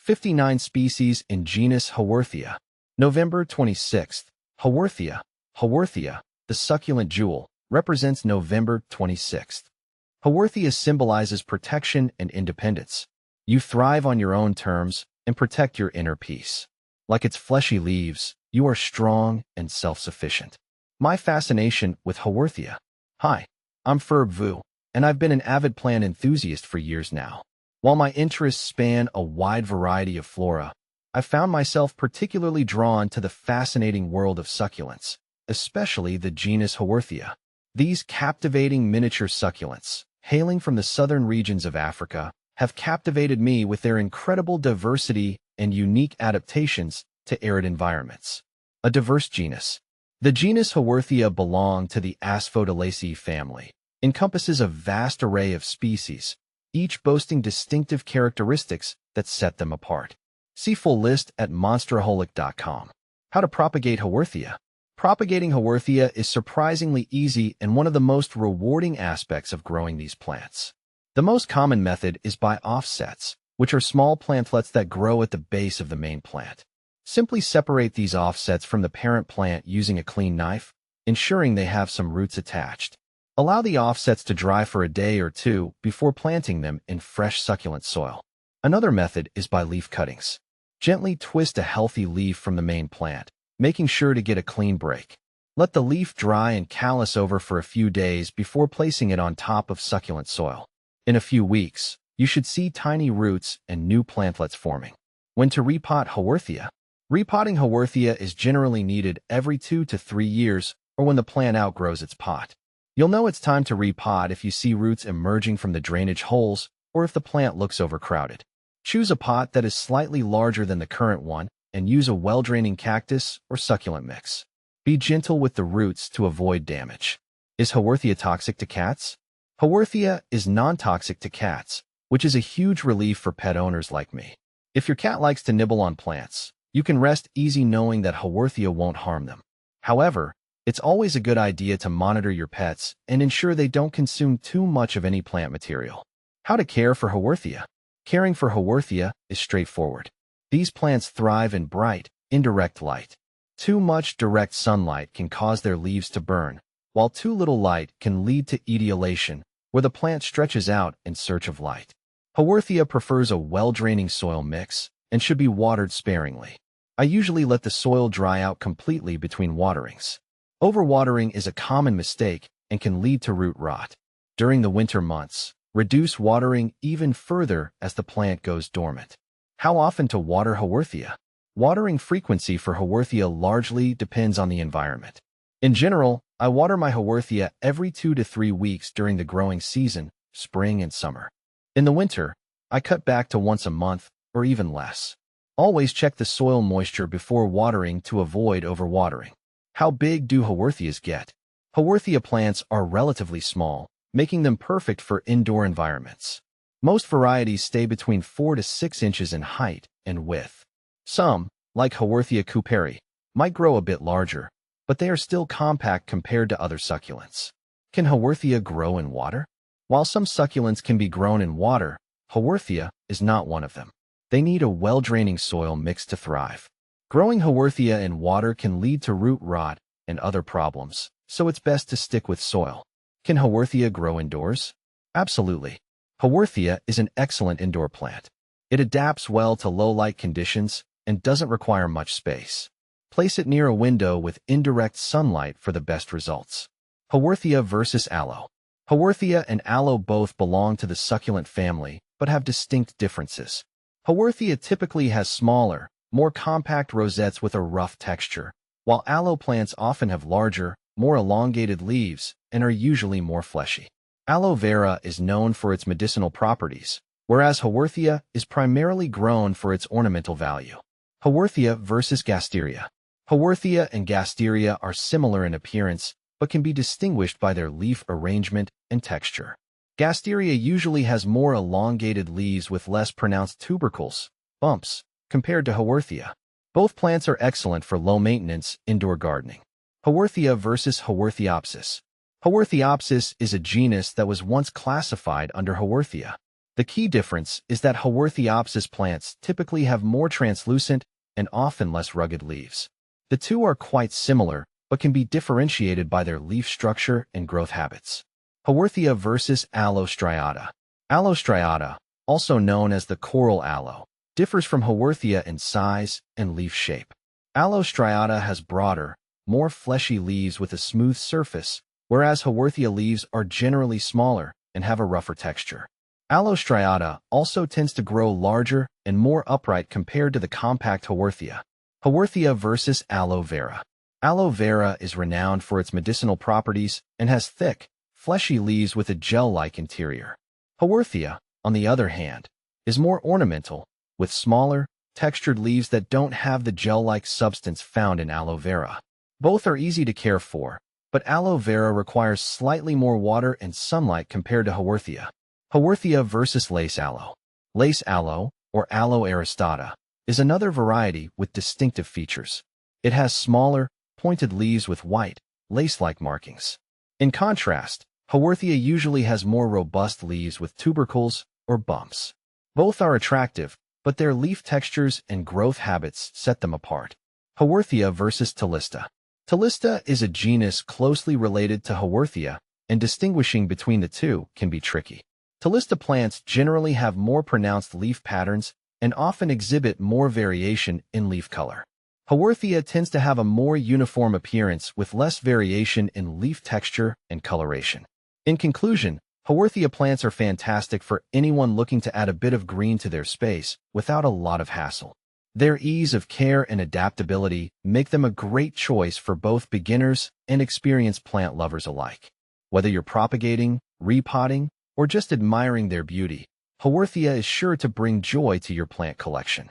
59 species in genus Haworthia. November 26th. Haworthia. Haworthia, the succulent jewel, represents November 26th. Haworthia symbolizes protection and independence. You thrive on your own terms and protect your inner peace. Like its fleshy leaves, you are strong and self-sufficient. My fascination with Haworthia. Hi, I'm Ferb Vu, and I've been an avid plant enthusiast for years now. While my interests span a wide variety of flora, I've found myself particularly drawn to the fascinating world of succulents, especially the genus Haworthia. These captivating miniature succulents, hailing from the southern regions of Africa, have captivated me with their incredible diversity and unique adaptations to arid environments. A diverse genus. The genus Haworthia belong to the Asphodelaceae family, encompasses a vast array of species, each boasting distinctive characteristics that set them apart. See full list at monsteraholic.com. How to propagate Haworthia. Propagating Haworthia is surprisingly easy and one of the most rewarding aspects of growing these plants. The most common method is by offsets, which are small plantlets that grow at the base of the main plant. Simply separate these offsets from the parent plant using a clean knife, ensuring they have some roots attached. Allow the offsets to dry for a day or two before planting them in fresh succulent soil. Another method is by leaf cuttings. Gently twist a healthy leaf from the main plant, making sure to get a clean break. Let the leaf dry and callus over for a few days before placing it on top of succulent soil. In a few weeks, you should see tiny roots and new plantlets forming. When to repot Haworthia. Repotting Haworthia is generally needed every 2 to 3 years or when the plant outgrows its pot. You'll know it's time to repot if you see roots emerging from the drainage holes or if the plant looks overcrowded. Choose a pot that is slightly larger than the current one and use a well-draining cactus or succulent mix. Be gentle with the roots to avoid damage. Is Haworthia toxic to cats? Haworthia is non-toxic to cats, which is a huge relief for pet owners like me. If your cat likes to nibble on plants, you can rest easy knowing that Haworthia won't harm them. However, it's always a good idea to monitor your pets and ensure they don't consume too much of any plant material. How to care for Haworthia. Caring for Haworthia is straightforward. These plants thrive in bright, indirect light. Too much direct sunlight can cause their leaves to burn, while too little light can lead to etiolation, where the plant stretches out in search of light. Haworthia prefers a well-draining soil mix and should be watered sparingly. I usually let the soil dry out completely between waterings. Overwatering is a common mistake and can lead to root rot. During the winter months, reduce watering even further as the plant goes dormant. How often to water Haworthia? Watering frequency for Haworthia largely depends on the environment. In general, I water my Haworthia every 2 to 3 weeks during the growing season, spring and summer. In the winter, I cut back to once a month or even less. Always check the soil moisture before watering to avoid overwatering. How big do Haworthias get? Haworthia plants are relatively small, making them perfect for indoor environments. Most varieties stay between 4 to 6 inches in height and width. Some, like Haworthia cooperi, might grow a bit larger, but they are still compact compared to other succulents. Can Haworthia grow in water? While some succulents can be grown in water, Haworthia is not one of them. They need a well-draining soil mix to thrive. Growing Haworthia in water can lead to root rot and other problems, so it's best to stick with soil. Can Haworthia grow indoors? Absolutely. Haworthia is an excellent indoor plant. It adapts well to low-light conditions and doesn't require much space. Place it near a window with indirect sunlight for the best results. Haworthia versus aloe. Haworthia and aloe both belong to the succulent family, but have distinct differences. Haworthia typically has smaller, more compact rosettes with a rough texture, while aloe plants often have larger, more elongated leaves and are usually more fleshy. Aloe vera is known for its medicinal properties, whereas Haworthia is primarily grown for its ornamental value. Haworthia versus Gasteria. Haworthia and Gasteria are similar in appearance, but can be distinguished by their leaf arrangement and texture. Gasteria usually has more elongated leaves with less pronounced tubercles, bumps, compared to Haworthia. Both plants are excellent for low-maintenance indoor gardening. Haworthia versus Haworthiopsis. Haworthiopsis is a genus that was once classified under Haworthia. The key difference is that Haworthiopsis plants typically have more translucent and often less rugged leaves. The two are quite similar, but can be differentiated by their leaf structure and growth habits. Haworthia versus Aloe striata. Aloe striata, also known as the coral aloe, differs from Haworthia in size and leaf shape. Aloe striata has broader, more fleshy leaves with a smooth surface, whereas Haworthia leaves are generally smaller and have a rougher texture. Aloe striata also tends to grow larger and more upright compared to the compact Haworthia. Haworthia versus aloe vera. Aloe vera is renowned for its medicinal properties and has thick, fleshy leaves with a gel-like interior. Haworthia, on the other hand, is more ornamental, with smaller, textured leaves that don't have the gel-like substance found in aloe vera. Both are easy to care for, but aloe vera requires slightly more water and sunlight compared to Haworthia. Haworthia versus lace aloe. Lace aloe, or Aloe aristata, is another variety with distinctive features. It has smaller, pointed leaves with white, lace-like markings. In contrast, Haworthia usually has more robust leaves with tubercles or bumps. Both are attractive, but their leaf textures and growth habits set them apart. Haworthia versus Tallista. Tallista is a genus closely related to Haworthia, and distinguishing between the two can be tricky. Tallista plants generally have more pronounced leaf patterns and often exhibit more variation in leaf color. Haworthia tends to have a more uniform appearance with less variation in leaf texture and coloration. In conclusion, Haworthia plants are fantastic for anyone looking to add a bit of green to their space without a lot of hassle. Their ease of care and adaptability make them a great choice for both beginners and experienced plant lovers alike. Whether you're propagating, repotting, or just admiring their beauty, Haworthia is sure to bring joy to your plant collection.